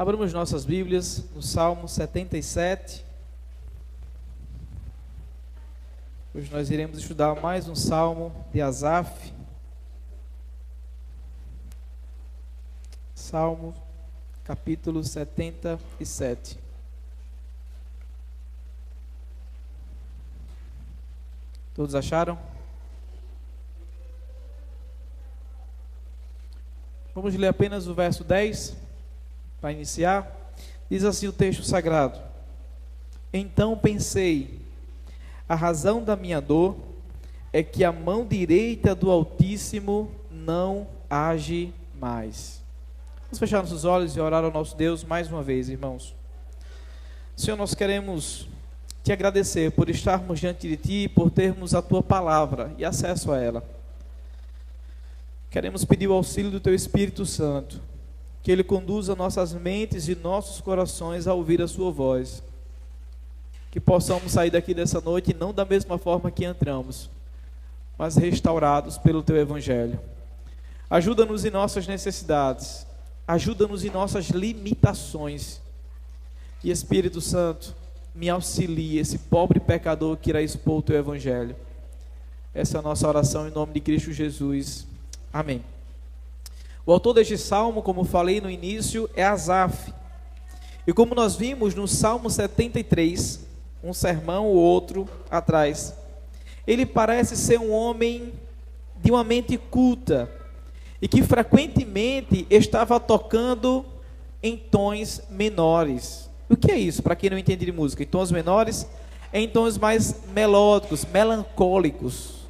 Abramos nossas Bíblias no Salmo 77. Hoje nós iremos estudar mais um Salmo de Asaf. Salmo, capítulo 77. Todos acharam? Vamos ler apenas o verso 10 para iniciar. Diz assim o texto sagrado: Então pensei, a razão da minha dor é que a mão direita do Altíssimo não age mais. Vamos fechar nossos olhos e orar ao nosso Deus mais uma vez, irmãos. Senhor, nós queremos te agradecer por estarmos diante de ti, por termos a tua palavra e acesso a ela. Queremos pedir o auxílio do teu Espírito Santo, que ele conduza nossas mentes e nossos corações a ouvir a sua voz. Que possamos sair daqui dessa noite não da mesma forma que entramos, mas restaurados pelo teu Evangelho. Ajuda-nos em nossas necessidades, ajuda-nos em nossas limitações. E Espírito Santo, me auxilie, esse pobre pecador que irá expor o teu Evangelho. Essa é a nossa oração em nome de Cristo Jesus. Amém. O autor deste salmo, como falei no início, é Asaf. E como nós vimos no Salmo 73, um sermão ou outro atrás, ele parece ser um homem de uma mente culta e que frequentemente estava tocando em tons menores. O que é isso? Para quem não entende de música, em tons menores, em tons mais melódicos, melancólicos.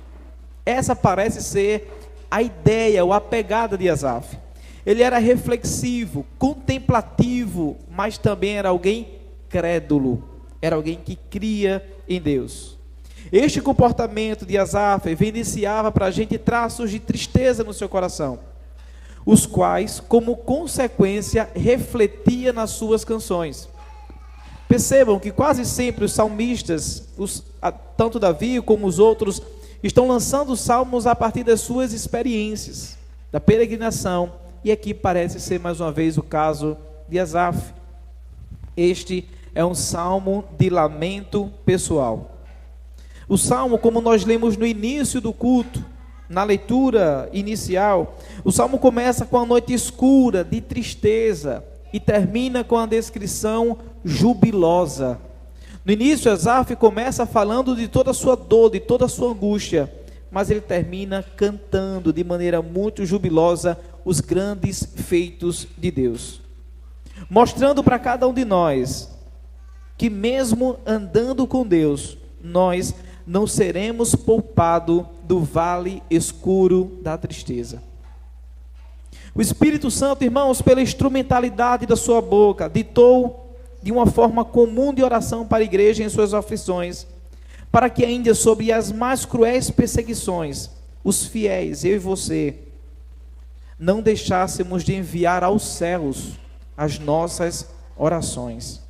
Essa parece ser a ideia ou a pegada de Asaf. Ele era reflexivo, contemplativo, mas também era alguém crédulo, era alguém que cria em Deus. Este comportamento de Asaf evidenciava para a gente traços de tristeza no seu coração, os quais, como consequência, refletia nas suas canções. Percebam que quase sempre os salmistas, tanto Davi como os outros, estão lançando salmos a partir das suas experiências, da peregrinação, e aqui parece ser mais uma vez o caso de Asaf. Este é um salmo de lamento pessoal. O salmo, como nós lemos no início do culto, na leitura inicial, o salmo começa com a noite escura, de tristeza, e termina com a descrição jubilosa. No início, Asaf começa falando de toda a sua dor, de toda a sua angústia, mas ele termina cantando de maneira muito jubilosa os grandes feitos de Deus, mostrando para cada um de nós que mesmo andando com Deus, nós não seremos poupados do vale escuro da tristeza. O Espírito Santo, irmãos, pela instrumentalidade da sua boca, ditou de uma forma comum de oração para a igreja em suas aflições, para que ainda sob as mais cruéis perseguições, os fiéis, eu e você, não deixássemos de enviar aos céus as nossas orações.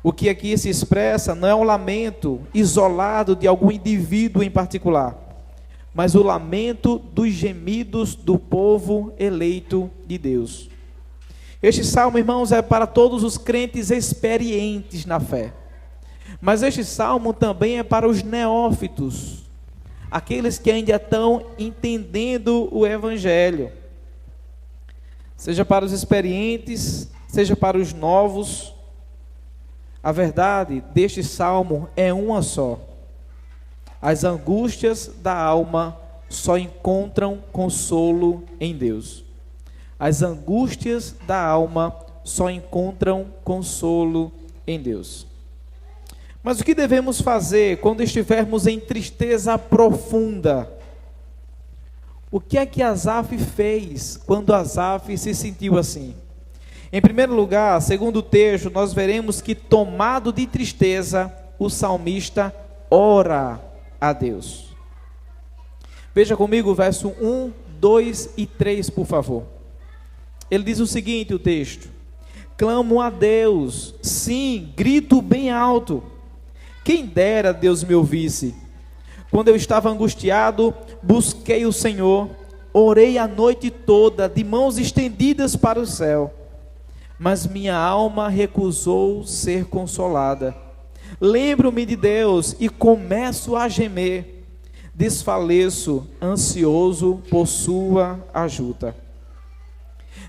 O que aqui se expressa não é um lamento isolado de algum indivíduo em particular, mas o lamento dos gemidos do povo eleito de Deus. Este salmo, irmãos, é para todos os crentes experientes na fé. Mas este salmo também é para os neófitos, aqueles que ainda estão entendendo o Evangelho. Seja para os experientes, seja para os novos, a verdade deste salmo é uma só. As angústias da alma só encontram consolo em Deus. As angústias da alma só encontram consolo em Deus. Mas o que devemos fazer quando estivermos em tristeza profunda? O que é que Asaf fez quando Asaf se sentiu assim? Em primeiro lugar, segundo o texto, nós veremos que, tomado de tristeza, o salmista ora a Deus. Veja comigo o verso 1, 2 e 3, por favor. Ele diz o seguinte, o texto: clamo a Deus, sim, grito bem alto. Quem dera Deus me ouvisse. Quando eu estava angustiado, busquei o Senhor, orei a noite toda, de mãos estendidas para o céu. mas minha alma recusou ser consolada. Lembro-me de Deus e começo a gemer. Desfaleço, ansioso por sua ajuda.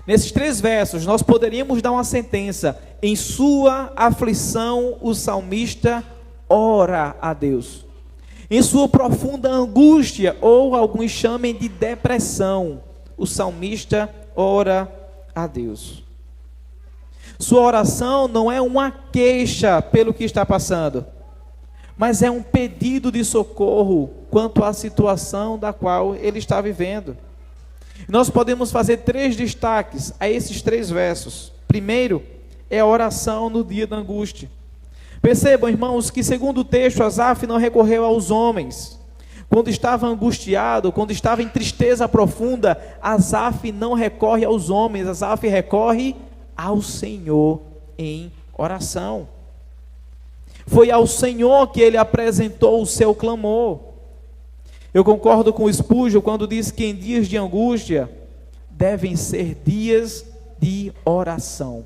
Nesses 3 versos, nós poderíamos dar uma sentença. Em sua aflição, o salmista ora a Deus. Em sua profunda angústia, ou alguns chamem de depressão, o salmista ora a Deus. Sua oração não é uma queixa pelo que está passando, mas é um pedido de socorro quanto à situação da qual ele está vivendo. Nós podemos fazer 3 destaques a esses 3 versos. Primeiro, é a oração no dia da angústia. Percebam, irmãos, que segundo o texto, Asaf não recorreu aos homens. Quando estava angustiado, quando estava em tristeza profunda, Asaf não recorre aos homens, Asaf recorre ao Senhor em oração. Foi ao Senhor que ele apresentou o seu clamor. Eu concordo com o Spurgeon quando diz que em dias de angústia devem ser dias de oração.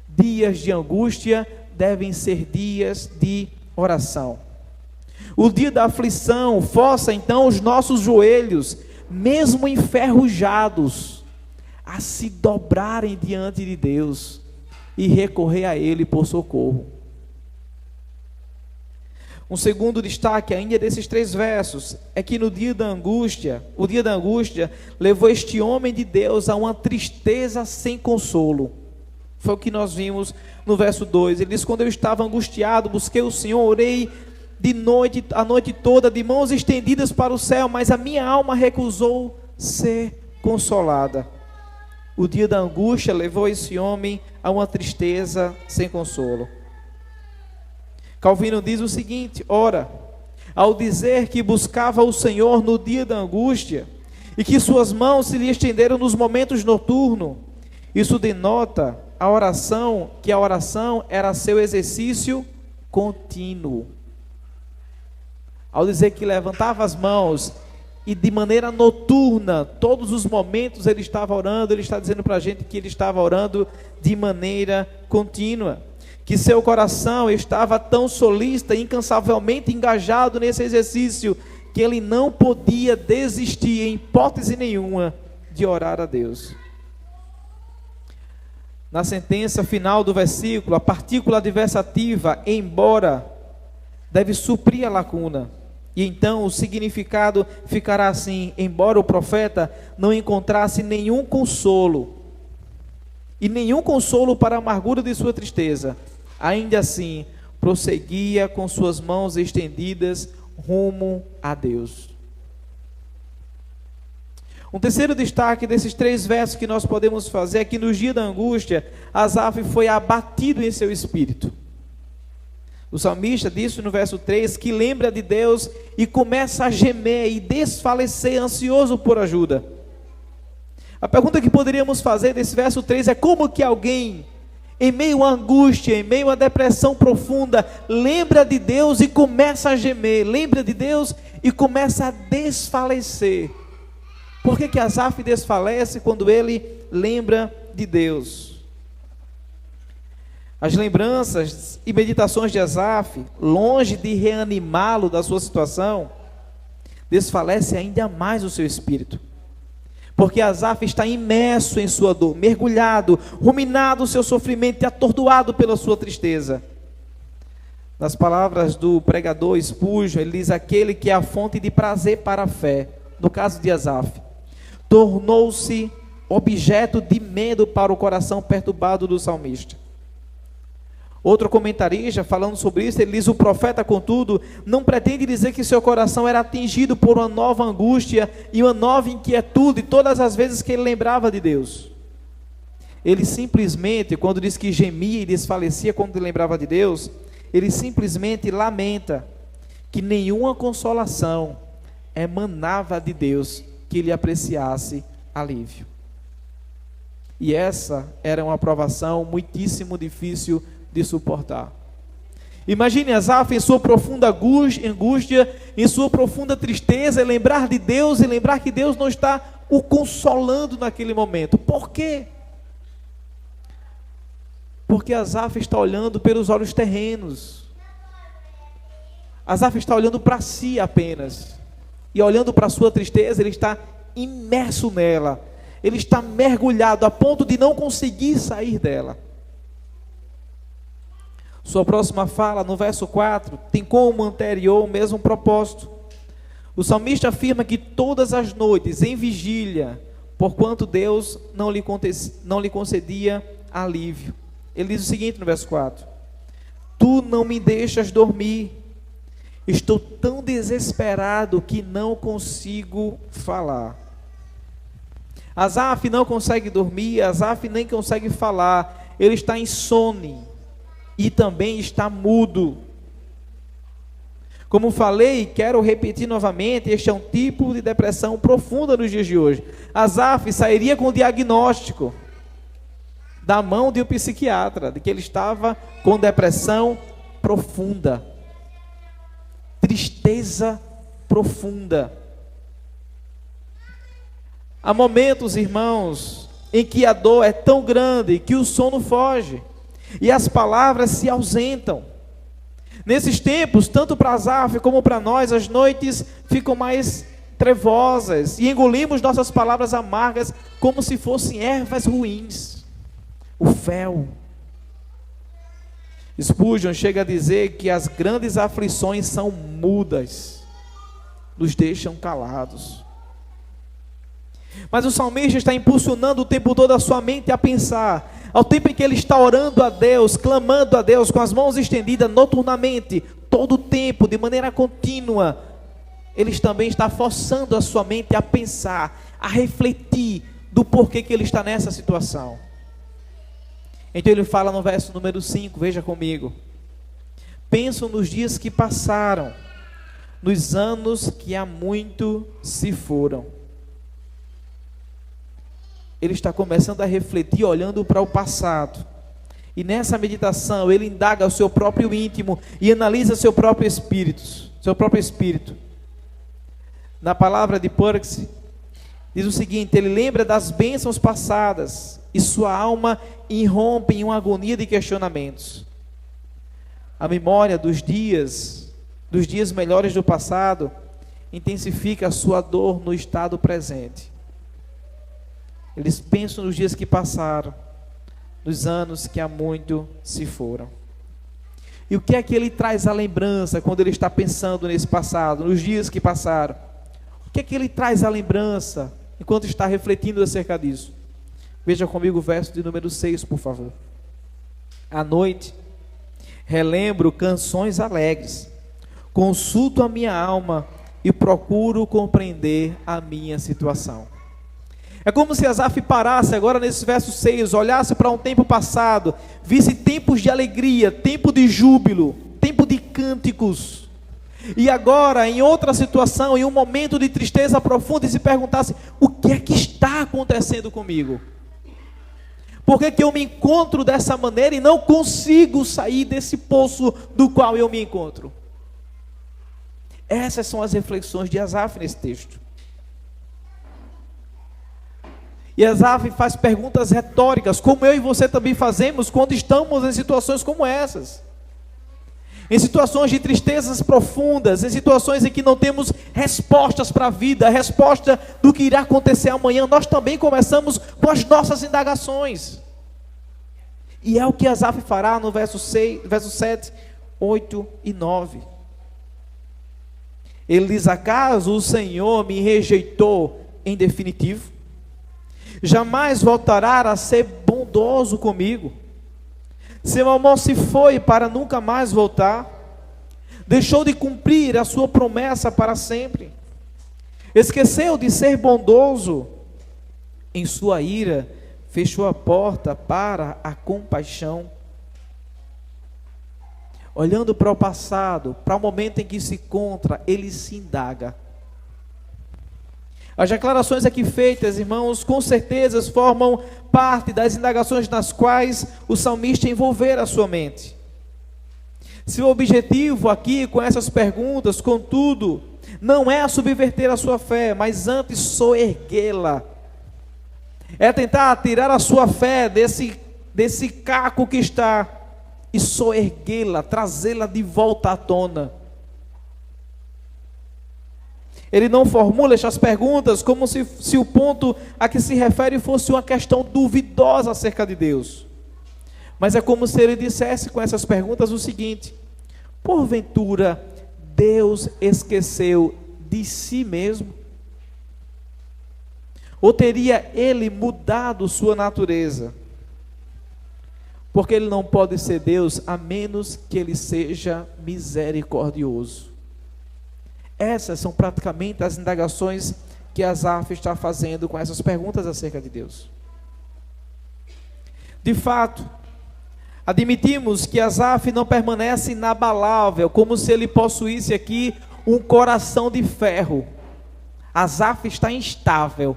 Dias de angústia devem ser dias de oração. O dia da aflição força então os nossos joelhos, mesmo enferrujados, a se dobrarem diante de Deus e recorrer a Ele por socorro. Um segundo destaque ainda desses 3 versos é que no dia da angústia, o dia da angústia levou este homem de Deus a uma tristeza sem consolo. Foi o que nós vimos no verso 2. Ele diz: quando eu estava angustiado, busquei o Senhor, orei de noite, a noite toda, de mãos estendidas para o céu, mas a minha alma recusou ser consolada. O dia da angústia levou esse homem a uma tristeza sem consolo. Calvino diz o seguinte: ora, ao dizer que buscava o Senhor no dia da angústia, e que suas mãos se lhe estenderam nos momentos noturnos, isso denota que a oração era seu exercício contínuo. Ao dizer que levantava as mãos e de maneira noturna, todos os momentos ele estava orando, ele está dizendo para a gente que ele estava orando de maneira contínua, que seu coração estava tão solista, incansavelmente engajado nesse exercício, que ele não podia desistir em hipótese nenhuma de orar a Deus. Na sentença final do versículo, a partícula adversativa, embora, deve suprir a lacuna. E então o significado ficará assim: embora o profeta não encontrasse nenhum consolo, e nenhum consolo para a amargura de sua tristeza, ainda assim prosseguia com suas mãos estendidas rumo a Deus. Um terceiro destaque desses 3 versos que nós podemos fazer é que no dia da angústia, Asaf foi abatido em seu espírito. O salmista disse no verso 3 que lembra de Deus e começa a gemer e desfalecer, ansioso por ajuda. A pergunta que poderíamos fazer desse verso 3 é: como que alguém, em meio à angústia, em meio à depressão profunda, lembra de Deus e começa a gemer, lembra de Deus e começa a desfalecer? Por que Asaf desfalece quando ele lembra de Deus? As lembranças e meditações de Asaf, longe de reanimá-lo da sua situação, desfalece ainda mais o seu espírito. Porque Asaf está imerso em sua dor, mergulhado, ruminado o seu sofrimento e atordoado pela sua tristeza. Nas palavras do pregador Spurgeon, ele diz: aquele que é a fonte de prazer para a fé, no caso de Asaf, tornou-se objeto de medo para o coração perturbado do salmista. Outro comentarista, falando sobre isso, ele diz: o profeta, contudo, não pretende dizer que seu coração era atingido por uma nova angústia e uma nova inquietude todas as vezes que ele lembrava de Deus. Ele simplesmente, quando diz que gemia e desfalecia quando lembrava de Deus, ele simplesmente lamenta que nenhuma consolação emanava de Deus que lhe apreciasse alívio. E essa era uma provação muitíssimo difícil de suportar. Imagine Asaf em sua profunda angústia, em sua profunda tristeza, lembrar de Deus e lembrar que Deus não está o consolando naquele momento. Por quê? Porque Asaf está olhando pelos olhos terrenos. Asaf está olhando para si apenas. E olhando para a sua tristeza, ele está imerso nela. Ele está mergulhado a ponto de não conseguir sair dela. Sua próxima fala, no verso 4, tem como anterior o mesmo propósito. O salmista afirma que todas as noites, em vigília, porquanto Deus não lhe concedia alívio. Ele diz o seguinte no verso 4: Tu não me deixas dormir, estou tão desesperado que não consigo falar. Asaf não consegue dormir, Asaf nem consegue falar, ele está insone e também está mudo. Como falei, quero repetir novamente, este é um tipo de depressão profunda nos dias de hoje. Asaf sairia com o diagnóstico da mão de um psiquiatra, de que ele estava com depressão profunda, tristeza profunda. Há momentos, irmãos, em que a dor é tão grande que o sono foge e as palavras se ausentam. Nesses tempos, tanto para Asaf como para nós, as noites ficam mais trevosas e engolimos nossas palavras amargas como se fossem ervas ruins. O fel. Spurgeon chega a dizer que as grandes aflições são mudas, nos deixam calados. Mas o salmista está impulsionando o tempo todo a sua mente a pensar, ao tempo em que ele está orando a Deus, clamando a Deus, com as mãos estendidas noturnamente, todo o tempo, de maneira contínua, ele também está forçando a sua mente a pensar, a refletir do porquê que ele está nessa situação. Então ele fala no verso número 5, veja comigo: penso nos dias que passaram, nos anos que há muito se foram. Ele está começando a refletir, olhando para o passado. E nessa meditação, ele indaga o seu próprio íntimo e analisa seu próprio espírito. Na palavra de Perks, diz o seguinte: ele lembra das bênçãos passadas e sua alma irrompe em uma agonia de questionamentos. A memória dos dias melhores do passado intensifica a sua dor no estado presente. Eles pensam nos dias que passaram, nos anos que há muito se foram. E o que é que ele traz à lembrança quando ele está pensando nesse passado, nos dias que passaram? O que é que ele traz à lembrança enquanto está refletindo acerca disso? Veja comigo o verso de número 6, por favor. À noite, relembro canções alegres, consulto a minha alma e procuro compreender a minha situação. É como se Asaf parasse agora nesse verso 6, olhasse para um tempo passado, visse tempos de alegria, tempo de júbilo, tempo de cânticos. E agora, em outra situação, em um momento de tristeza profunda, e se perguntasse: o que é que está acontecendo comigo? Por que eu me encontro dessa maneira e não consigo sair desse poço do qual eu me encontro? Essas são as reflexões de Asaf nesse texto. E Asaf faz perguntas retóricas, como eu e você também fazemos quando estamos em situações como essas. Em situações de tristezas profundas, em situações em que não temos respostas para a vida, resposta do que irá acontecer amanhã, nós também começamos com as nossas indagações. E é o que Asaf fará no verso 7, 8 e 9. Ele diz: acaso o Senhor me rejeitou em definitivo? Jamais voltará a ser bondoso comigo. Seu amor se foi para nunca mais voltar. Deixou de cumprir a sua promessa para sempre. Esqueceu de ser bondoso. Em sua ira, fechou a porta para a compaixão. Olhando para o passado, para o momento em que se encontra, ele se indaga. As declarações aqui feitas, irmãos, com certeza formam parte das indagações nas quais o salmista envolver a sua mente. Seu objetivo aqui com essas perguntas, contudo, não é subverter a sua fé, mas antes soerguê-la. É tentar tirar a sua fé desse desse caco que está e soerguê-la, trazê-la de volta à tona. Ele não formula estas perguntas como se o ponto a que se refere fosse uma questão duvidosa acerca de Deus. Mas é como se ele dissesse com essas perguntas o seguinte: porventura Deus esqueceu de si mesmo? Ou teria ele mudado sua natureza? Porque ele não pode ser Deus a menos que ele seja misericordioso. Essas são praticamente as indagações que Asaf está fazendo com essas perguntas acerca de Deus. De fato, admitimos que Asaf não permanece inabalável, como se ele possuísse aqui um coração de ferro. Asaf está instável,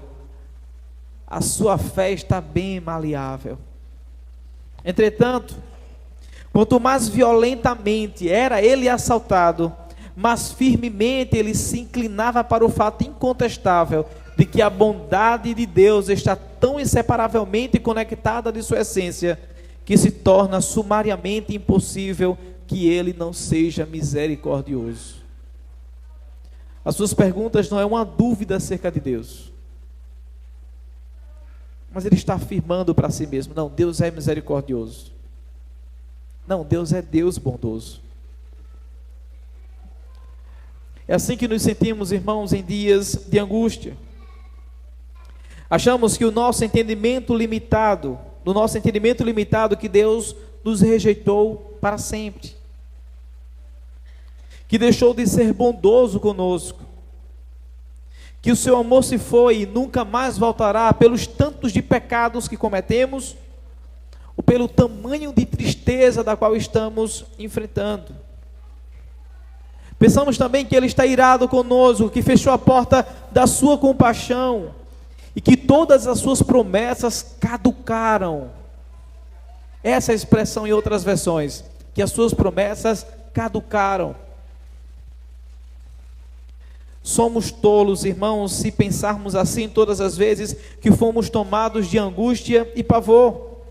a sua fé está bem maleável. Entretanto, quanto mais violentamente era ele assaltado, mas firmemente ele se inclinava para o fato incontestável de que a bondade de Deus está tão inseparavelmente conectada de sua essência, que se torna sumariamente impossível que ele não seja misericordioso. As suas perguntas não é uma dúvida acerca de Deus, mas ele está afirmando para si mesmo: não, Deus é misericordioso. Não, Deus é Deus bondoso. É assim que nos sentimos, irmãos, em dias de angústia. Achamos que do nosso entendimento limitado, que Deus nos rejeitou para sempre, que deixou de ser bondoso conosco, que o seu amor se foi e nunca mais voltará pelos tantos de pecados que cometemos, ou pelo tamanho de tristeza da qual estamos enfrentando. Pensamos também que ele está irado conosco, que fechou a porta da sua compaixão, e que todas as suas promessas caducaram. Essa é a expressão em outras versões, que as suas promessas caducaram. Somos tolos, irmãos, se pensarmos assim todas as vezes que fomos tomados de angústia e pavor,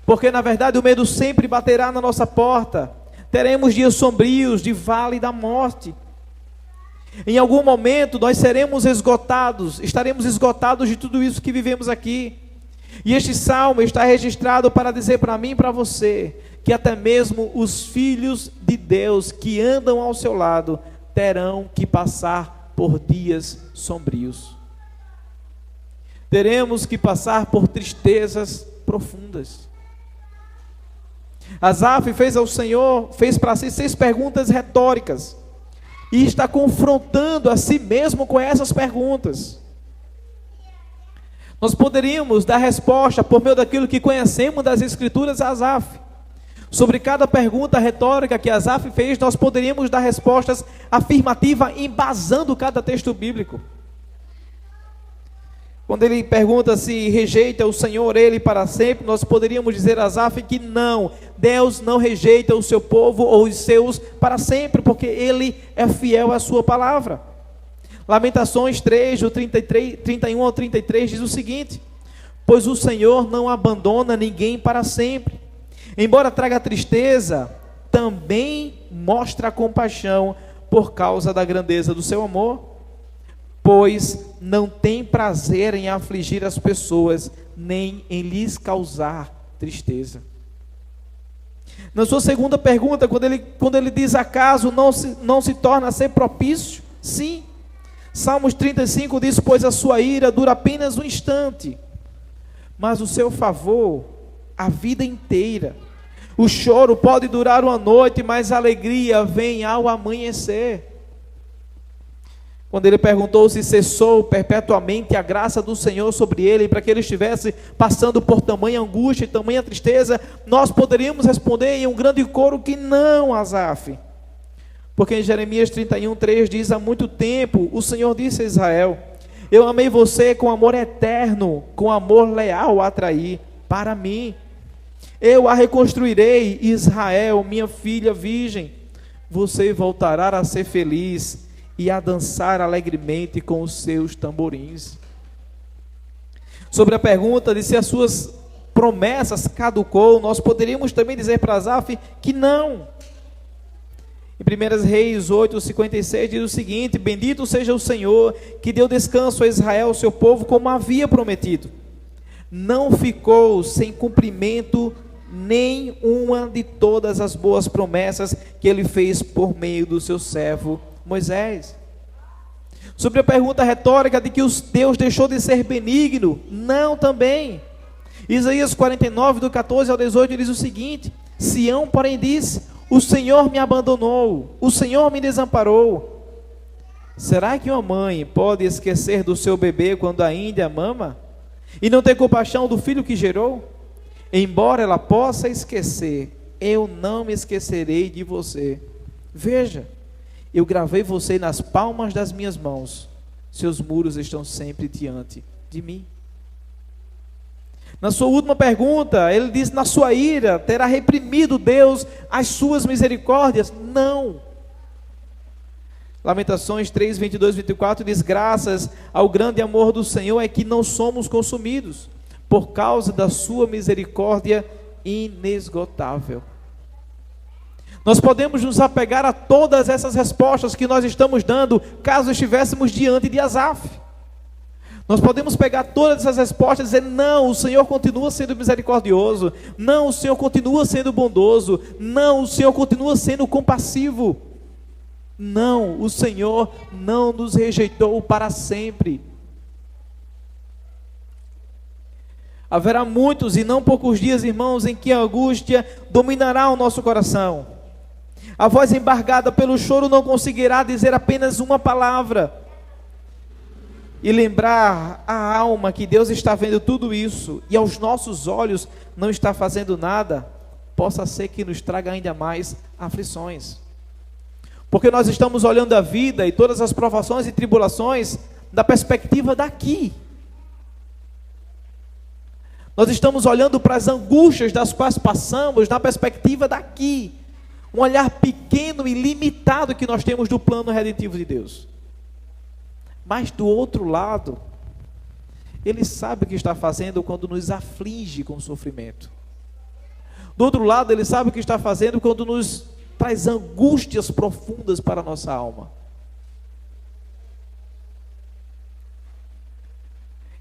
porque na verdade o medo sempre baterá na nossa porta. Teremos dias sombrios de vale da morte. Em algum momento nós seremos esgotados, estaremos esgotados de tudo isso que vivemos aqui. E este salmo está registrado para dizer para mim e para você, que até mesmo os filhos de Deus que andam ao seu lado terão que passar por dias sombrios. Teremos que passar por tristezas profundas. Asaf fez para si 6 perguntas retóricas, e está confrontando a si mesmo com essas perguntas. Nós poderíamos dar resposta por meio daquilo que conhecemos das Escrituras a Asaf. Sobre cada pergunta retórica que Asaf fez, nós poderíamos dar respostas afirmativas, embasando cada texto bíblico. Quando ele pergunta se rejeita o Senhor ele para sempre, nós poderíamos dizer a Asaf que não, Deus não rejeita o seu povo ou os seus para sempre, porque ele é fiel à sua palavra. Lamentações 3, do 31 ao 33, diz o seguinte: pois o Senhor não abandona ninguém para sempre, embora traga tristeza, também mostra compaixão por causa da grandeza do seu amor. Pois não tem prazer em afligir as pessoas, nem em lhes causar tristeza. Na sua segunda pergunta, quando ele diz: acaso não se torna a ser propício? Sim. Salmos 35 diz: pois a sua ira dura apenas um instante, mas o seu favor a vida inteira. O choro pode durar uma noite, mas a alegria vem ao amanhecer. Quando ele perguntou se cessou perpetuamente a graça do Senhor sobre ele, para que ele estivesse passando por tamanha angústia e tamanha tristeza, nós poderíamos responder em um grande coro que não, Asaf. Porque em Jeremias 31:3 diz: há muito tempo o Senhor disse a Israel: eu amei você com amor eterno, com amor leal a atrair para mim. Eu a reconstruirei, Israel, minha filha virgem. Você voltará a ser feliz e a dançar alegremente com os seus tamborins. Sobre a pergunta de se as suas promessas caducou, nós poderíamos também dizer para Asaf que não. Em 1 Reis 8:56 diz o seguinte: bendito seja o Senhor, que deu descanso a Israel, seu povo, como havia prometido. Não ficou sem cumprimento nem uma de todas as boas promessas que ele fez por meio do seu servo Moisés. Sobre a pergunta retórica de que Deus deixou de ser benigno, não também. Isaías 49, do 14 ao 18, diz o seguinte: Sião, porém, disse: o Senhor me abandonou, o Senhor me desamparou. Será que uma mãe pode esquecer do seu bebê quando ainda a mama? E não ter compaixão do filho que gerou? Embora ela possa esquecer, eu não me esquecerei de você. Veja, eu gravei você nas palmas das minhas mãos, seus muros estão sempre diante de mim. Na sua última pergunta, ele diz: na sua ira, terá reprimido Deus as suas misericórdias? Não. Lamentações 3, 22, 24 diz: graças ao grande amor do Senhor é que não somos consumidos, por causa da sua misericórdia inesgotável. Nós podemos nos apegar a todas essas respostas que nós estamos dando, caso estivéssemos diante de Asaf. Nós podemos pegar todas essas respostas e dizer: não, o Senhor continua sendo misericordioso, não, o Senhor continua sendo bondoso, não, o Senhor continua sendo compassivo, não, o Senhor não nos rejeitou para sempre. Haverá muitos e não poucos dias, irmãos, em que a angústia dominará o nosso coração. A voz embargada pelo choro não conseguirá dizer apenas uma palavra. E lembrar a alma que Deus está vendo tudo isso e aos nossos olhos não está fazendo nada, possa ser que nos traga ainda mais aflições. Porque nós estamos olhando a vida e todas as provações e tribulações da perspectiva daqui. Nós estamos olhando para as angústias das quais passamos na perspectiva daqui. Um olhar pequeno e limitado que nós temos do plano redentivo de Deus. Mas do outro lado, Ele sabe o que está fazendo quando nos aflige com sofrimento. Do outro lado, Ele sabe o que está fazendo quando nos traz angústias profundas para a nossa alma.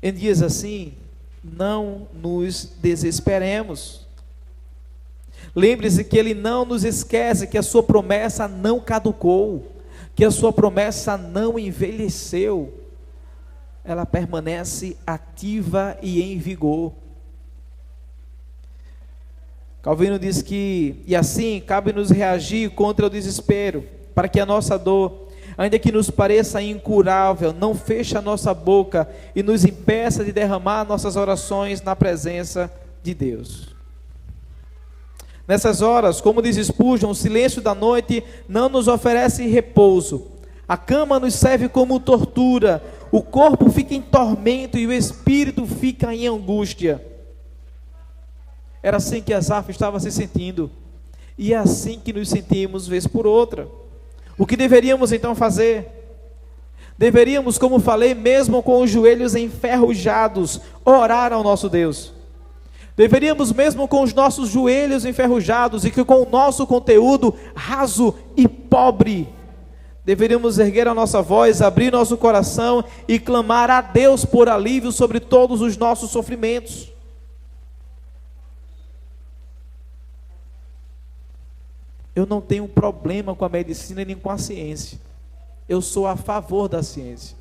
Em dias assim, não nos desesperemos. Lembre-se que Ele não nos esquece, que a sua promessa não caducou, que a sua promessa não envelheceu, ela permanece ativa e em vigor. Calvino diz que, e assim, cabe-nos reagir contra o desespero, para que a nossa dor, ainda que nos pareça incurável, não feche a nossa boca e nos impeça de derramar nossas orações na presença de Deus. Nessas horas, como diz Spurgeon, o silêncio da noite não nos oferece repouso. A cama nos serve como tortura, o corpo fica em tormento e o espírito fica em angústia. Era assim que Asaf estava se sentindo, e é assim que nos sentimos vez por outra. O que deveríamos então fazer? Deveríamos, como falei, mesmo com os joelhos enferrujados, orar ao nosso Deus. Deveríamos, mesmo com os nossos joelhos enferrujados e que com o nosso conteúdo raso e pobre, deveríamos erguer a nossa voz, abrir nosso coração e clamar a Deus por alívio sobre todos os nossos sofrimentos. Eu não tenho problema com a medicina nem com a ciência. Eu sou a favor da ciência.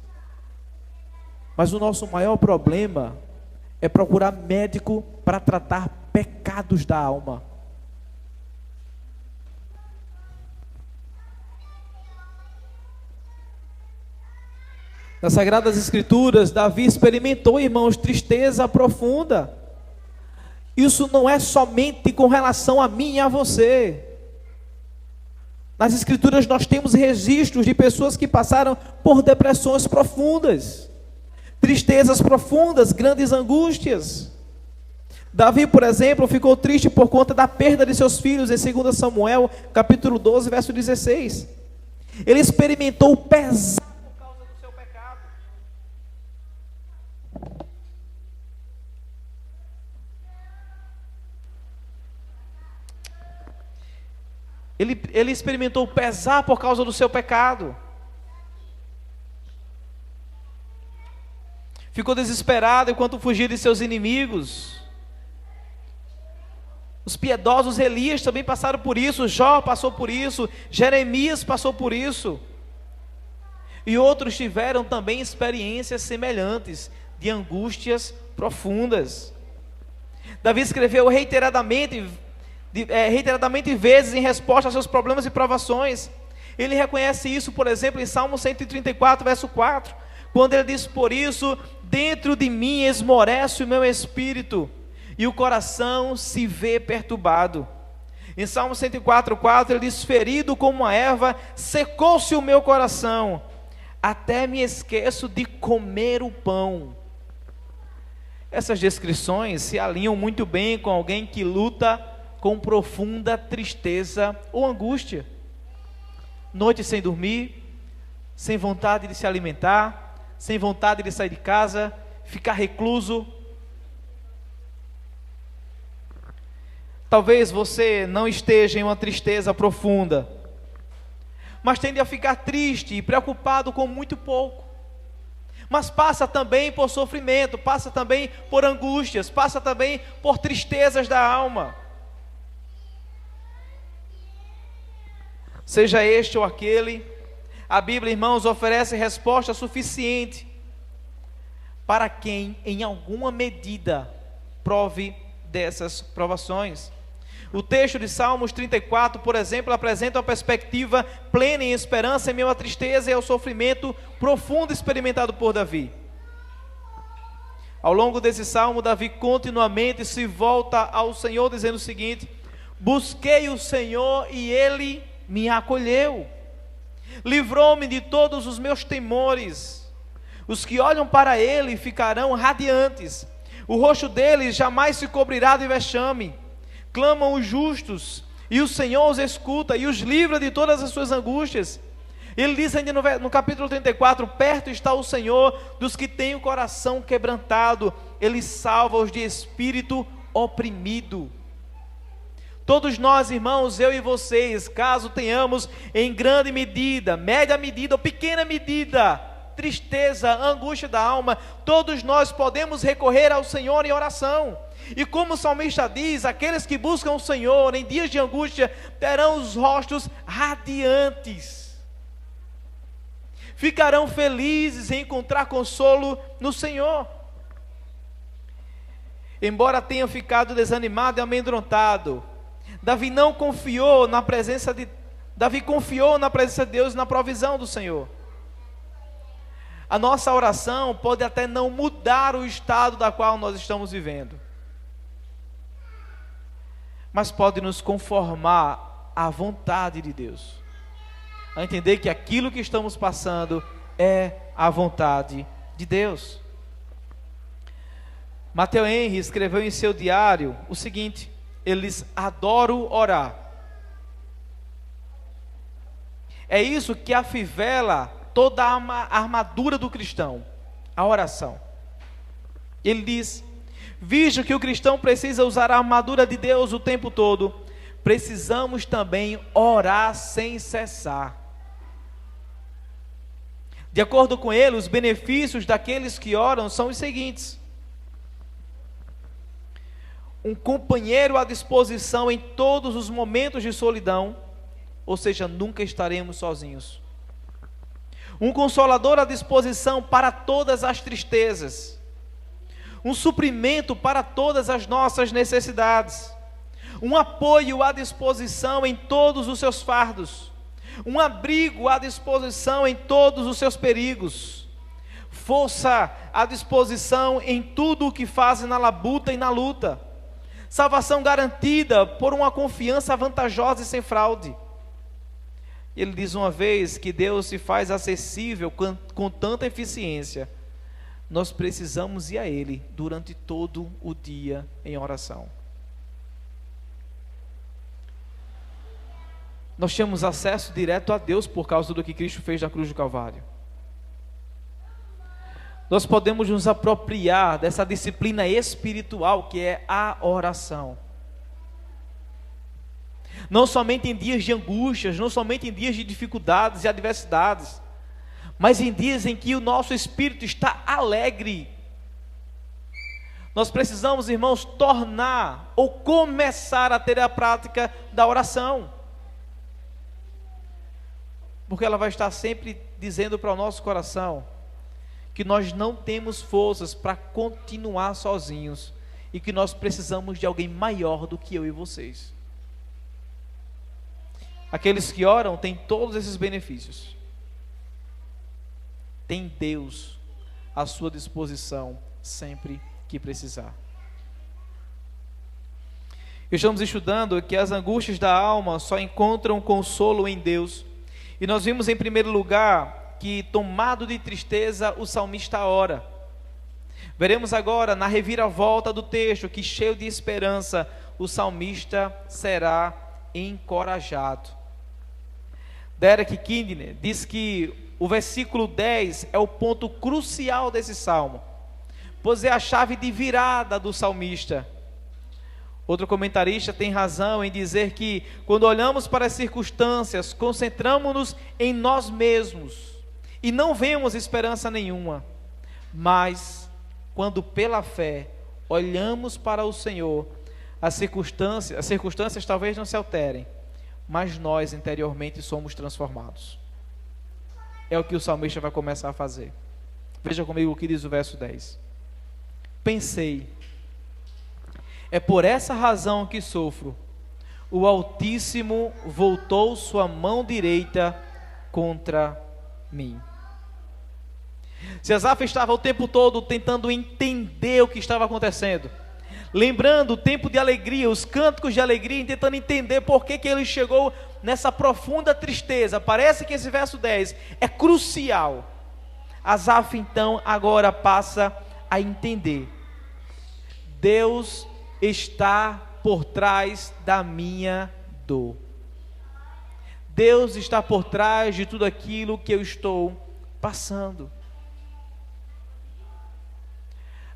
Mas o nosso maior problema é procurar médico para tratar pecados da alma. Nas Sagradas Escrituras, Davi experimentou, irmãos, tristeza profunda. Isso não é somente com relação a mim e a você. Nas Escrituras nós temos registros de pessoas que passaram por depressões profundas, tristezas profundas, grandes angústias. Davi, por exemplo, ficou triste por conta da perda de seus filhos, em 2 Samuel, capítulo 12, verso 16. Ele experimentou o pesar por causa do seu pecado. Ele experimentou pesar por causa do seu pecado. Ficou desesperado enquanto fugia de seus inimigos. Os piedosos Elias também passaram por isso, Jó passou por isso, Jeremias passou por isso. E outros tiveram também experiências semelhantes, de angústias profundas. Davi escreveu reiteradamente vezes em resposta aos seus problemas e provações. Ele reconhece isso, por exemplo, em Salmo 134, verso 4, quando ele diz: por isso, dentro de mim esmorece o meu espírito, e o coração se vê perturbado. Em Salmo 104:4 ele diz: ferido como uma erva, secou-se o meu coração, até me esqueço de comer o pão. Essas descrições se alinham muito bem com alguém que luta com profunda tristeza ou angústia. Noite sem dormir, sem vontade de se alimentar, sem vontade de sair de casa, ficar recluso. Talvez você não esteja em uma tristeza profunda, mas tende a ficar triste e preocupado com muito pouco. Mas passa também por sofrimento, passa também por angústias, passa também por tristezas da alma. Seja este ou aquele, a Bíblia, irmãos, oferece resposta suficiente para quem, em alguma medida, prove dessas provações. O texto de Salmos 34, por exemplo, apresenta uma perspectiva plena em esperança em meio à tristeza e ao sofrimento profundo experimentado por Davi. Ao longo desse salmo, Davi continuamente se volta ao Senhor, dizendo o seguinte: busquei o Senhor e Ele me acolheu, livrou-me de todos os meus temores. Os que olham para Ele ficarão radiantes, o rosto deles jamais se cobrirá de vexame. Clamam os justos, e o Senhor os escuta, e os livra de todas as suas angústias. Ele diz ainda no capítulo 34, perto está o Senhor dos que têm o coração quebrantado, Ele salva os de espírito oprimido. Todos nós, irmãos, eu e vocês, caso tenhamos em grande medida, média medida ou pequena medida, tristeza, angústia da alma, todos nós podemos recorrer ao Senhor em oração. E como o salmista diz, aqueles que buscam o Senhor em dias de angústia terão os rostos radiantes, ficarão felizes em encontrar consolo no Senhor. Embora tenha ficado desanimado e amedrontado, Davi confiou na presença de Deus e na provisão do Senhor. A nossa oração pode até não mudar o estado da qual nós estamos vivendo, mas pode nos conformar à vontade de Deus, a entender que aquilo que estamos passando é a vontade de Deus. Matthew Henry escreveu em seu diário o seguinte: ele diz: adoro orar. É isso que afivela toda a armadura do cristão, a oração. Ele diz: visto que o cristão precisa usar a armadura de Deus o tempo todo, precisamos também orar sem cessar. De acordo com ele, os benefícios daqueles que oram são os seguintes: um companheiro à disposição em todos os momentos de solidão, ou seja, nunca estaremos sozinhos. Um consolador à disposição para todas as tristezas. Um suprimento para todas as nossas necessidades. Um apoio à disposição em todos os seus fardos. Um abrigo à disposição em todos os seus perigos. Força à disposição em tudo o que fazem na labuta e na luta. Salvação garantida por uma confiança vantajosa e sem fraude. Ele diz uma vez que Deus se faz acessível com tanta eficiência, nós precisamos ir a Ele durante todo o dia em oração. Nós temos acesso direto a Deus por causa do que Cristo fez na cruz do Calvário. Nós podemos nos apropriar dessa disciplina espiritual que é a oração. não somente em dias de angústias, não somente em dias de dificuldades e adversidades, mas em dias em que o nosso espírito está alegre. Nós precisamos, irmãos, tornar ou começar a ter a prática da oração, porque ela vai estar sempre dizendo para o nosso coração que nós não temos forças para continuar sozinhos e que nós precisamos de alguém maior do que eu e vocês. Aqueles que oram têm todos esses benefícios. Tem Deus à sua disposição sempre que precisar. Estamos estudando que as angústias da alma só encontram consolo em Deus. E nós vimos em primeiro lugar que, tomado de tristeza, o salmista ora. Veremos agora na reviravolta do texto que, cheio de esperança, o salmista será encorajado. Derek Kidner diz que o versículo 10 é o ponto crucial desse salmo, pois é a chave de virada do salmista. Outro comentarista tem razão em dizer que, quando olhamos para as circunstâncias, concentramos-nos em nós mesmos e não vemos esperança nenhuma. Mas, quando pela fé olhamos para o Senhor, as circunstâncias talvez não se alterem, mas nós interiormente somos transformados. É o que o salmista vai começar a fazer. Veja comigo o que diz o verso 10. Pensei, é por essa razão que sofro. O Altíssimo voltou sua mão direita contra mim. Se Asaf estava o tempo todo tentando entender o que estava acontecendo, lembrando o tempo de alegria, os cânticos de alegria, e tentando entender por que ele chegou nessa profunda tristeza. Parece que esse verso 10 é crucial. Asaf então agora passa a entender: Deus está por trás da minha dor. Deus está por trás de tudo aquilo que eu estou passando.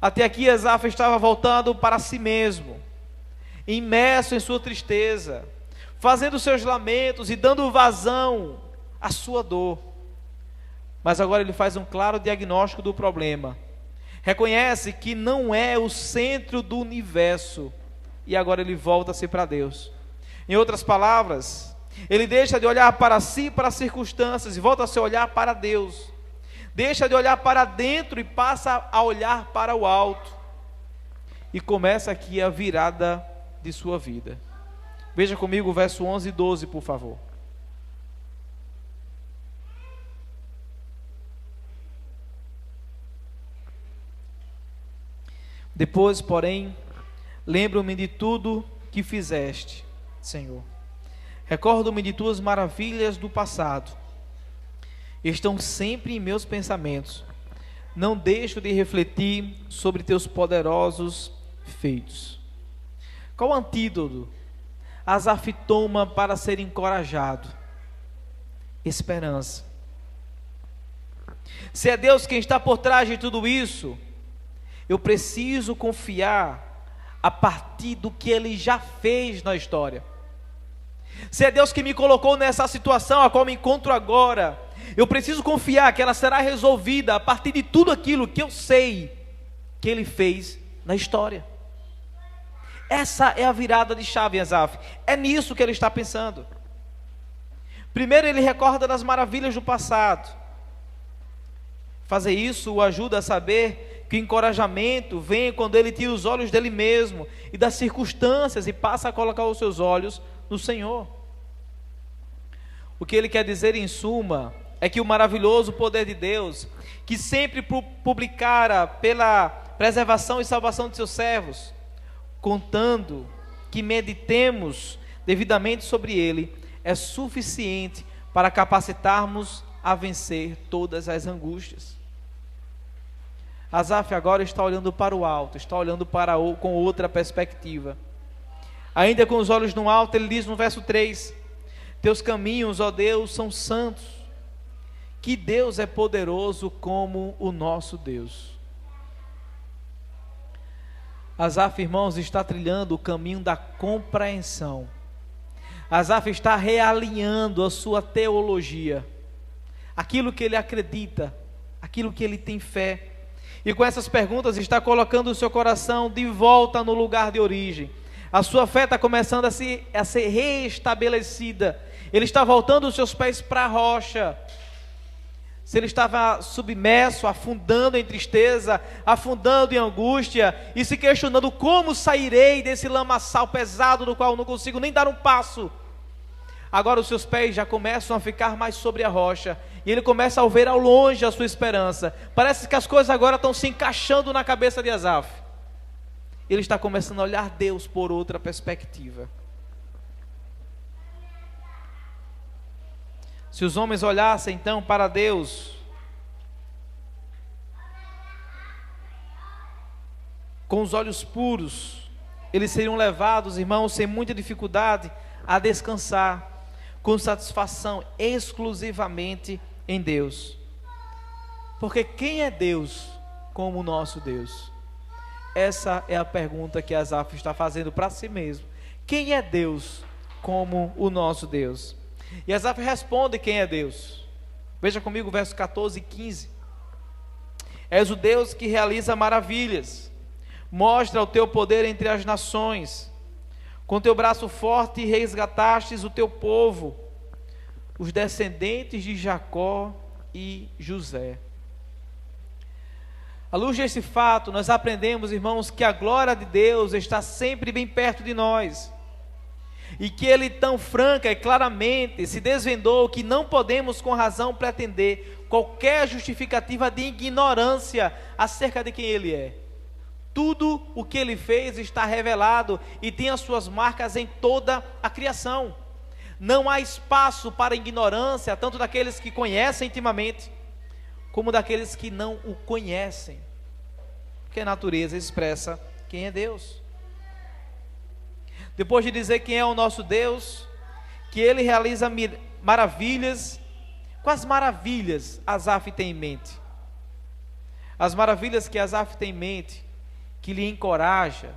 Até aqui Asaf estava voltando para si mesmo, imerso em sua tristeza, fazendo seus lamentos e dando vazão à sua dor. Mas agora ele faz um claro diagnóstico do problema. Reconhece que não é o centro do universo. E agora ele volta-se para Deus. Em outras palavras, ele deixa de olhar para si, para as circunstâncias, e volta a se olhar para Deus. Deixa de olhar para dentro e passa a olhar para o alto. E começa aqui a virada de sua vida. Veja comigo o verso 11 e 12, por favor. Depois, porém, lembro-me de tudo que fizeste, Senhor. Recordo-me de tuas maravilhas do passado. Estão sempre em meus pensamentos. Não deixo de refletir sobre teus poderosos feitos. Qual antídoto Asaf toma para ser encorajado? Esperança. Se é Deus quem está por trás de tudo isso, eu preciso confiar a partir do que Ele já fez na história. Se é Deus que me colocou nessa situação a qual me encontro agora, eu preciso confiar que ela será resolvida a partir de tudo aquilo que eu sei que Ele fez na história. Essa é a virada de chave, Asaf. É nisso que ele está pensando. Primeiro ele recorda das maravilhas do passado. Fazer isso o ajuda a saber que o encorajamento vem quando ele tira os olhos dele mesmo e das circunstâncias e passa a colocar os seus olhos no Senhor. O que ele quer dizer em suma é que o maravilhoso poder de Deus, que sempre publicara pela preservação e salvação de seus servos, contando que meditemos devidamente sobre ele, é suficiente para capacitarmos a vencer todas as angústias. Asaf agora está olhando para o alto, está olhando com outra perspectiva. Ainda com os olhos no alto, ele diz no verso 3: teus caminhos, ó Deus, são santos. Que Deus é poderoso como o nosso Deus. Asaf, irmãos, está trilhando o caminho da compreensão. Asaf está realinhando a sua teologia, aquilo que ele acredita, aquilo que ele tem fé. E com essas perguntas está colocando o seu coração de volta no lugar de origem. A sua fé está começando a ser reestabelecida. Ele está voltando os seus pés para a rocha. Se ele estava submerso, afundando em tristeza, afundando em angústia, e se questionando como sairei desse lamaçal pesado no qual não consigo nem dar um passo, agora os seus pés já começam a ficar mais sobre a rocha, e ele começa a ver ao longe a sua esperança. Parece que as coisas agora estão se encaixando na cabeça de Asaf. Ele está começando a olhar Deus por outra perspectiva. Se os homens olhassem então para Deus com os olhos puros, eles seriam levados, irmãos, sem muita dificuldade, a descansar com satisfação exclusivamente em Deus. Porque quem é Deus como o nosso Deus? Essa é a pergunta que Asaf está fazendo para si mesmo. Quem é Deus como o nosso Deus? E Asaf responde quem é Deus. Veja comigo o verso 14 e 15. És o Deus que realiza maravilhas, mostra o teu poder entre as nações. Com teu braço forte resgatastes o teu povo, os descendentes de Jacó e José. À luz desse fato, nós aprendemos, irmãos, que a glória de Deus está sempre bem perto de nós. E que Ele tão franca e claramente se desvendou que não podemos com razão pretender qualquer justificativa de ignorância acerca de quem Ele é. Tudo o que Ele fez está revelado e tem as suas marcas em toda a criação. Não há espaço para ignorância, tanto daqueles que conhecem intimamente, como daqueles que não o conhecem. Porque a natureza expressa quem é Deus. Depois de dizer quem é o nosso Deus, que Ele realiza maravilhas, quais maravilhas Asaf tem em mente? As maravilhas que Asaf tem em mente, que lhe encoraja,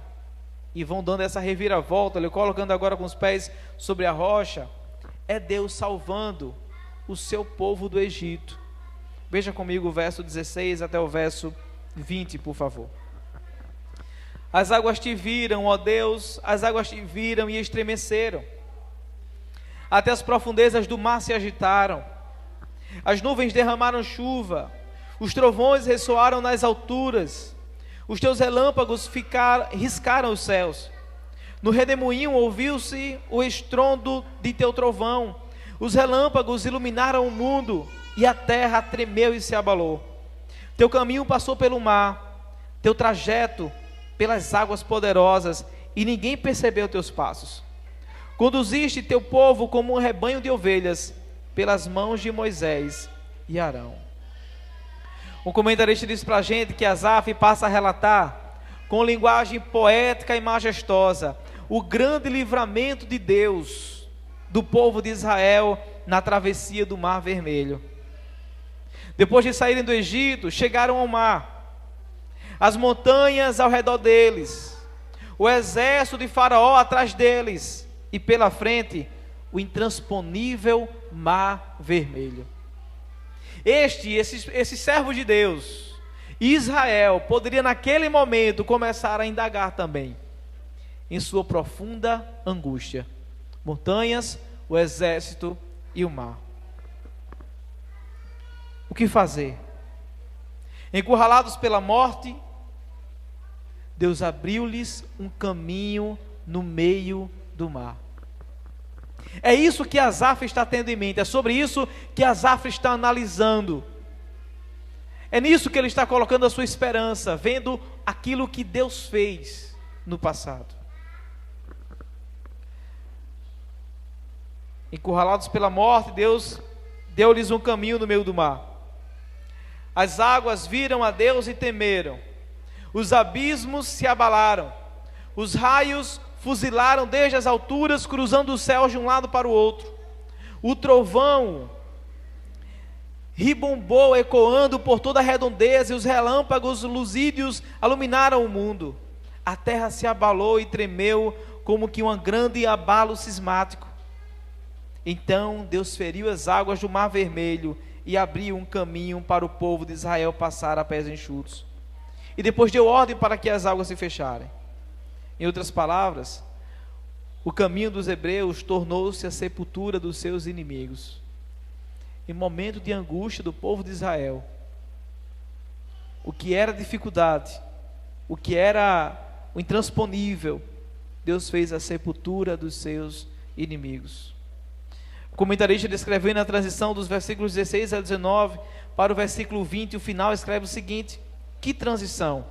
e vão dando essa reviravolta, ele colocando agora com os pés sobre a rocha, é Deus salvando o seu povo do Egito. Veja comigo o verso 16 até o verso 20, por favor. As águas te viram, ó Deus, as águas te viram e estremeceram. Até as profundezas do mar se agitaram. As nuvens derramaram chuva. Os trovões ressoaram nas alturas. Os teus relâmpagos riscaram os céus. No redemoinho ouviu-se o estrondo de teu trovão. Os relâmpagos iluminaram o mundo e a terra tremeu e se abalou. Teu caminho passou pelo mar, teu trajeto pelas águas poderosas, e ninguém percebeu teus passos. Conduziste teu povo como um rebanho de ovelhas pelas mãos de Moisés e Arão. Um comentarista diz para a gente que Asaf passa a relatar, com linguagem poética e majestosa, o grande livramento de Deus do povo de Israel na travessia do Mar Vermelho. Depois de saírem do Egito, chegaram ao mar. As montanhas ao redor deles, o exército de Faraó atrás deles, e pela frente, o intransponível Mar Vermelho. Esses servos de Deus, Israel, poderia naquele momento começar a indagar também, em sua profunda angústia. Montanhas, o exército e o mar. O que fazer? Encurralados pela morte, Deus abriu-lhes um caminho no meio do mar. É isso que Asaf está tendo em mente, é sobre isso que Asaf está analisando. É nisso que ele está colocando a sua esperança, vendo aquilo que Deus fez no passado. Encurralados pela morte, Deus deu-lhes um caminho no meio do mar. As águas viram a Deus e temeram. Os abismos se abalaram. Os raios fuzilaram desde as alturas, cruzando os céus de um lado para o outro. O trovão ribombou, ecoando por toda a redondeza, e os relâmpagos luzídeos iluminaram o mundo. A terra se abalou e tremeu como que um grande abalo sismático. Então Deus feriu as águas do Mar Vermelho e abriu um caminho para o povo de Israel passar a pés enxutos. E depois deu ordem para que as águas se fecharem. Em outras palavras, o caminho dos hebreus tornou-se a sepultura dos seus inimigos. Em momento de angústia do povo de Israel, o que era dificuldade, o que era o intransponível, Deus fez a sepultura dos seus inimigos. O comentarista, descrevendo a transição dos versículos 16 a 19 para o versículo 20, o final, escreve o seguinte: que transição!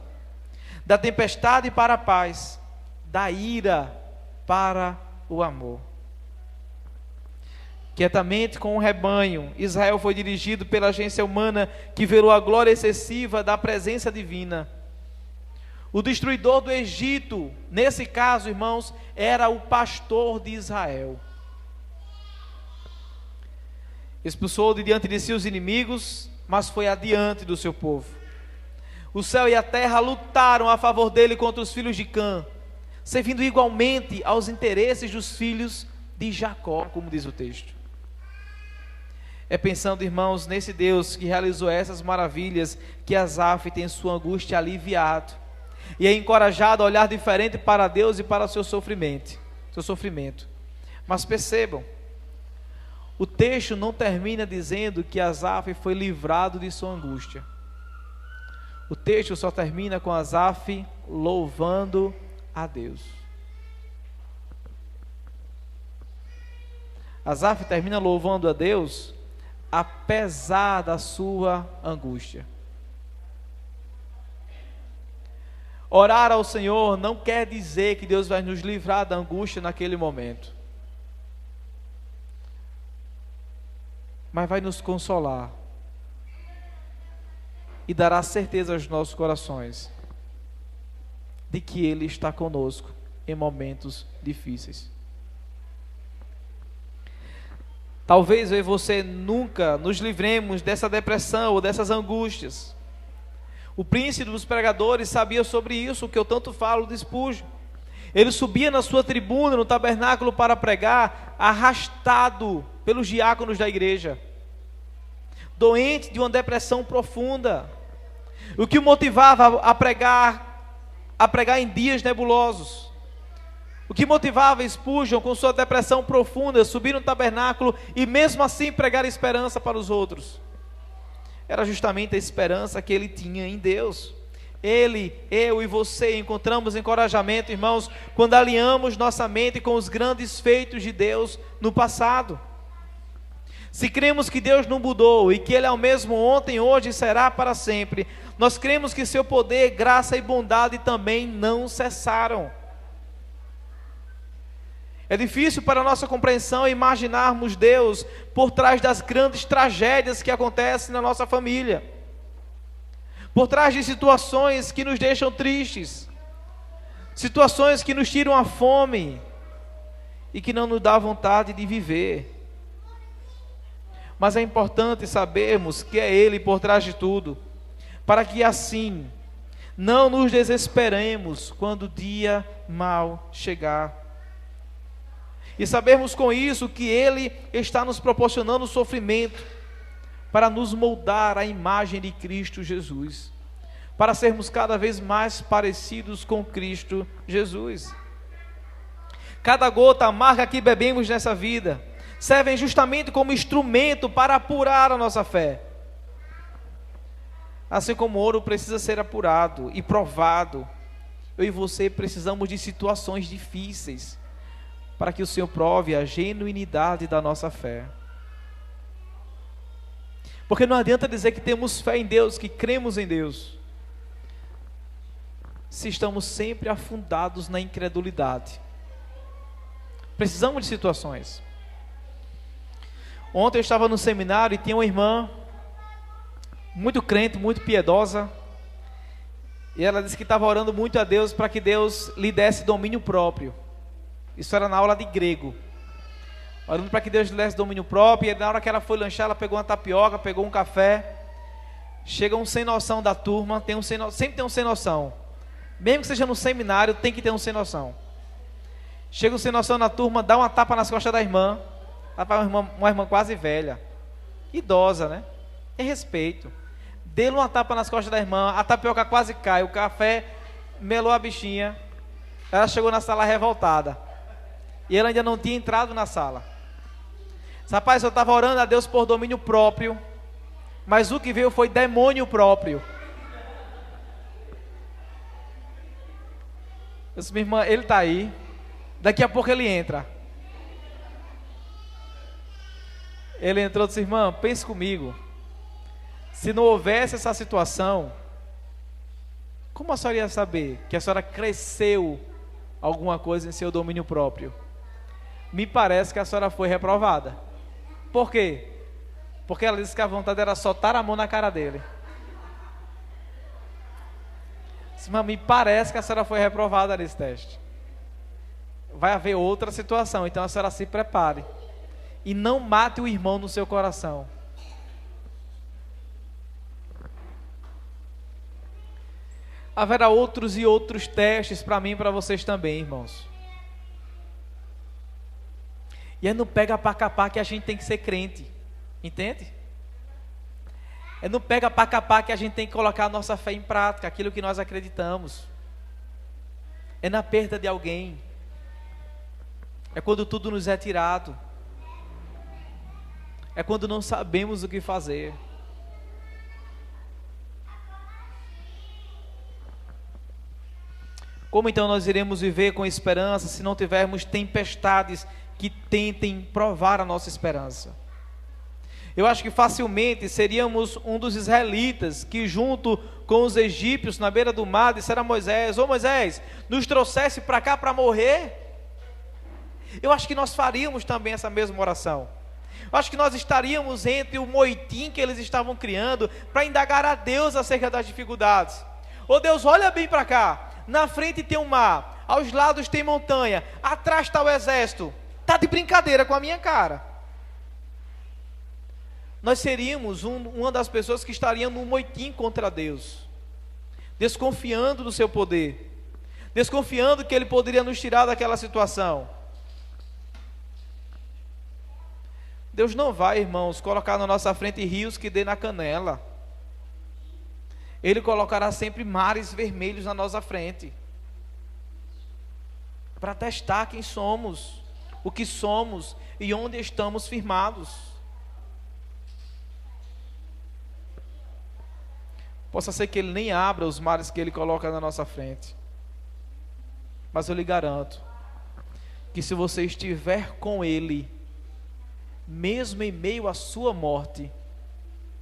Da tempestade para a paz, da ira para o amor. Quietamente com o rebanho, Israel foi dirigido pela agência humana que velou a glória excessiva da presença divina. O destruidor do Egito, nesse caso, irmãos, era o pastor de Israel. Expulsou de diante de si os inimigos, mas foi adiante do seu povo. O céu e a terra lutaram a favor dele contra os filhos de Cã, servindo igualmente aos interesses dos filhos de Jacó, como diz o texto. É pensando, irmãos, nesse Deus que realizou essas maravilhas, que Asaf tem sua angústia aliviado, e é encorajado a olhar diferente para Deus e para o seu sofrimento. Mas percebam, o texto não termina dizendo que Asaf foi livrado de sua angústia. O texto só termina com Asaf louvando a Deus. Asaf termina louvando a Deus apesar da sua angústia. Orar ao Senhor não quer dizer que Deus vai nos livrar da angústia naquele momento, mas vai nos consolar e dará certeza aos nossos corações de que Ele está conosco em momentos difíceis. Talvez eu e você nunca nos livremos dessa depressão ou dessas angústias. O príncipe dos pregadores sabia sobre isso, o que eu tanto falo de Spurgeon. Ele subia na sua tribuna, no tabernáculo, para pregar, arrastado pelos diáconos da igreja, doente de uma depressão profunda. O que o motivava a pregar em dias nebulosos. O que motivava Spurgeon, com sua depressão profunda, subir no tabernáculo e mesmo assim pregar esperança para os outros, era justamente a esperança que ele tinha em Deus. Ele, eu e você encontramos encorajamento, irmãos, quando alinhamos nossa mente com os grandes feitos de Deus no passado. Se cremos que Deus não mudou e que Ele é o mesmo ontem, hoje e será para sempre, nós cremos que seu poder, graça e bondade também não cessaram. É difícil para a nossa compreensão imaginarmos Deus por trás das grandes tragédias que acontecem na nossa família, por trás de situações que nos deixam tristes, situações que nos tiram a fome e que não nos dá vontade de viver. Mas é importante sabermos que é Ele por trás de tudo, para que assim não nos desesperemos quando o dia mau chegar. E sabermos com isso que Ele está nos proporcionando sofrimento para nos moldar à imagem de Cristo Jesus, para sermos cada vez mais parecidos com Cristo Jesus. Cada gota amarga que bebemos nessa vida servem justamente como instrumento para apurar a nossa fé. Assim como o ouro precisa ser apurado e provado, eu e você precisamos de situações difíceis para que o Senhor prove a genuinidade da nossa fé. Porque não adianta dizer que temos fé em Deus, que cremos em Deus, se estamos sempre afundados na incredulidade. Precisamos de situações. Ontem eu estava no seminário e tinha uma irmã muito crente, muito piedosa, e ela disse que estava orando muito a Deus para que Deus lhe desse domínio próprio. Isso era na aula de grego, orando para que Deus lhe desse domínio próprio. E na hora que ela foi lanchar, ela pegou uma tapioca, pegou um café. Chega um sem noção da turma, sempre tem um sem noção, mesmo que seja no seminário, tem que ter um sem noção. Chega um sem noção na turma, dá uma tapa nas costas da irmã, Rapaz, uma irmã quase velha, idosa, né? Tem respeito. Deu uma tapa nas costas da irmã, a tapioca quase cai, o café melou a bichinha. Ela chegou na sala revoltada. E ela ainda não tinha entrado na sala. Rapaz, eu estava orando a Deus por domínio próprio, mas o que veio foi demônio próprio. Eu disse, minha irmã, ele está aí, daqui a pouco ele entra. Ele entrou e disse, irmã, pense comigo, se não houvesse essa situação, como a senhora ia saber que a senhora cresceu alguma coisa em seu domínio próprio? Me parece que a senhora foi reprovada. Por quê? Porque ela disse que a vontade era soltar a mão na cara dele. Mas me parece que a senhora foi reprovada nesse teste. Vai haver outra situação, então a senhora se prepare. E não mate o irmão no seu coração. Haverá outros e outros testes para mim e para vocês também, irmãos. E é no pega pra capar que a gente tem que ser crente. Entende? É no pega pra capar que a gente tem que colocar a nossa fé em prática, aquilo que nós acreditamos. É na perda de alguém. É quando tudo nos é tirado. É quando não sabemos o que fazer. Como então nós iremos viver com esperança se não tivermos tempestades que tentem provar a nossa esperança? Eu acho que facilmente seríamos um dos israelitas que junto com os egípcios na beira do mar disseram a Moisés, ô Moisés, nos trouxesse para cá para morrer? Eu acho que nós faríamos também essa mesma oração. Eu acho que nós estaríamos entre o moitim que eles estavam criando para indagar a Deus acerca das dificuldades. Ô Deus, olha bem para cá, na frente tem um mar, aos lados tem montanha, atrás está o exército, está de brincadeira com a minha cara. Nós seríamos uma das pessoas que estariam no moitim contra Deus, desconfiando do seu poder, desconfiando que Ele poderia nos tirar daquela situação. Deus não vai, irmãos, colocar na nossa frente rios que dê na canela. Ele colocará sempre mares vermelhos na nossa frente, para testar quem somos, o que somos e onde estamos firmados. Possa ser que Ele nem abra os mares que Ele coloca na nossa frente, mas eu lhe garanto, que se você estiver com Ele, mesmo em meio à sua morte,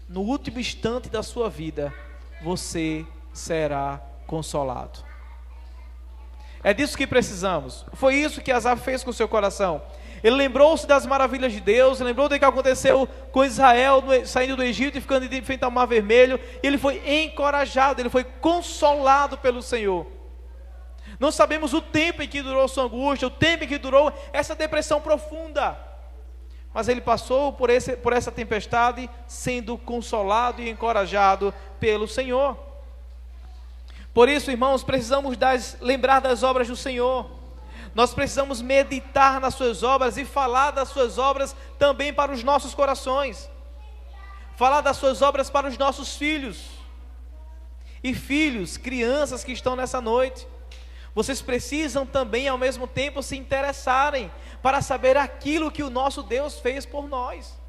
no último instante da sua vida, você será consolado. É disso que precisamos. Foi isso que Asaf fez com o seu coração. Ele lembrou-se das maravilhas de Deus, lembrou do que aconteceu com Israel saindo do Egito e ficando de frente ao Mar Vermelho. Ele foi encorajado, ele foi consolado pelo Senhor. Não sabemos o tempo em que durou sua angústia, o tempo em que durou essa depressão profunda, mas ele passou por essa tempestade sendo consolado e encorajado pelo Senhor. Por isso, irmãos, precisamos lembrar das obras do Senhor. Nós precisamos meditar nas suas obras e falar das suas obras também para os nossos corações. Falar das suas obras para os nossos filhos. E filhos, crianças que estão nessa noite, vocês precisam também ao mesmo tempo se interessarem para saber aquilo que o nosso Deus fez por nós.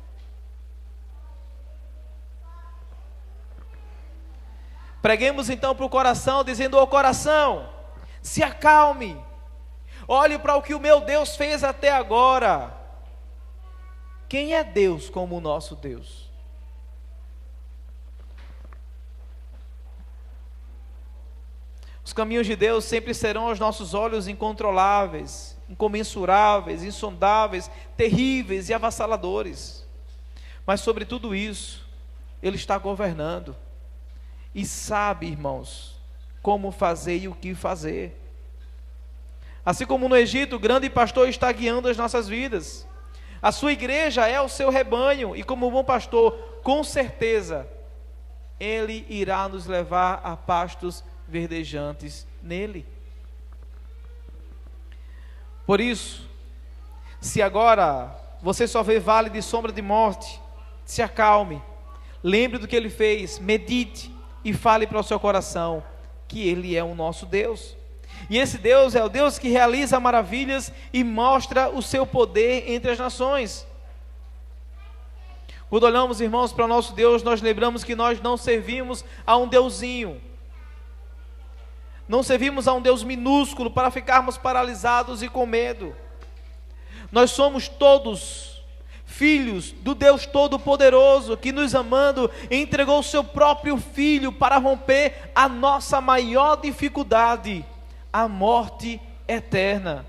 Preguemos então para o coração, dizendo: ó coração, se acalme, olhe para o que o meu Deus fez até agora. Quem é Deus como o nosso Deus? Os caminhos de Deus sempre serão aos nossos olhos incontroláveis, incomensuráveis, insondáveis, terríveis e avassaladores. Mas sobre tudo isso, Ele está governando e sabe, irmãos, como fazer e o que fazer. Assim como no Egito, o grande pastor está guiando as nossas vidas. A sua igreja é o seu rebanho, e como bom pastor, com certeza, Ele irá nos levar a pastos verdejantes nele. Por isso, se agora você só vê vale de sombra de morte, se acalme, lembre do que Ele fez, medite e fale para o seu coração que Ele é o nosso Deus. E esse Deus é o Deus que realiza maravilhas e mostra o seu poder entre as nações. Quando olhamos, irmãos, para o nosso Deus, nós lembramos que nós não servimos a um deusinho, não servimos a um Deus minúsculo para ficarmos paralisados e com medo. Nós somos todos filhos do Deus Todo-Poderoso, que nos amando, entregou o seu próprio Filho para romper a nossa maior dificuldade, a morte eterna.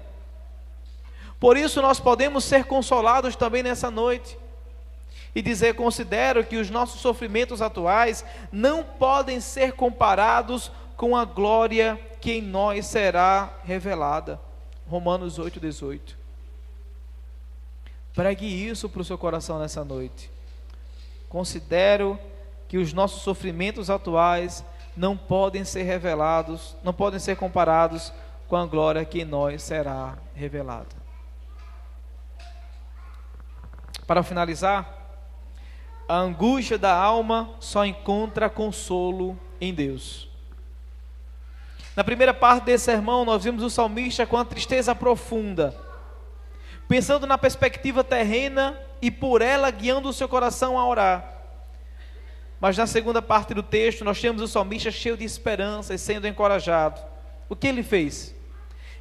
Por isso nós podemos ser consolados também nessa noite, e dizer: considero que os nossos sofrimentos atuais não podem ser comparados com a glória que em nós será revelada. Romanos 8,18. Pregue isso para o seu coração nessa noite. Considero que os nossos sofrimentos atuais não podem ser revelados, não podem ser comparados com a glória que em nós será revelada. Para finalizar, a angústia da alma só encontra consolo em Deus. Na primeira parte desse sermão, nós vimos o salmista com a tristeza profunda, pensando na perspectiva terrena e por ela guiando o seu coração a orar. Mas na segunda parte do texto, nós temos o salmista cheio de esperança e sendo encorajado. O que ele fez?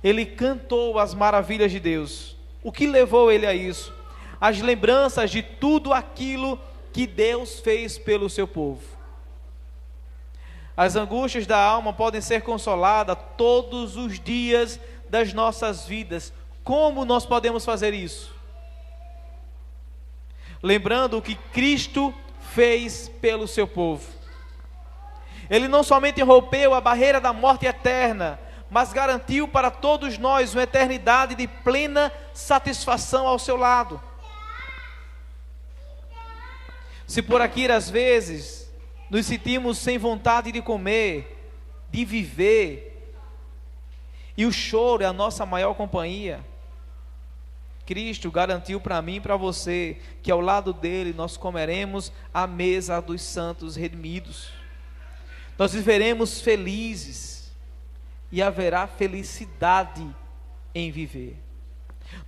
Ele cantou as maravilhas de Deus. O que levou ele a isso? As lembranças de tudo aquilo que Deus fez pelo seu povo. As angústias da alma podem ser consoladas todos os dias das nossas vidas. Como nós podemos fazer isso? Lembrando o que Cristo fez pelo seu povo. Ele não somente rompeu a barreira da morte eterna, mas garantiu para todos nós uma eternidade de plena satisfação ao seu lado. Se por aqui às vezes nos sentimos sem vontade de comer, de viver, e o choro é a nossa maior companhia, Cristo garantiu para mim e para você que ao lado dele nós comeremos a mesa dos santos redimidos. Nós viveremos felizes e haverá felicidade em viver.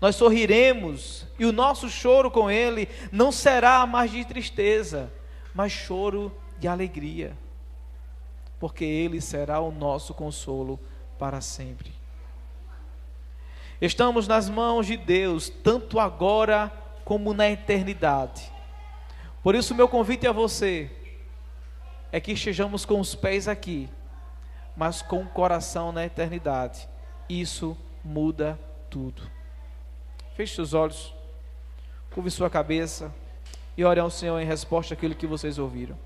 Nós sorriremos e o nosso choro com ele não será mais de tristeza, mas choro de alegria, porque ele será o nosso consolo para sempre. Estamos nas mãos de Deus, tanto agora como na eternidade. Por isso meu convite a você é que estejamos com os pés aqui, mas com o coração na eternidade. Isso muda tudo. Feche seus olhos, curve sua cabeça e ore ao Senhor em resposta àquilo que vocês ouviram.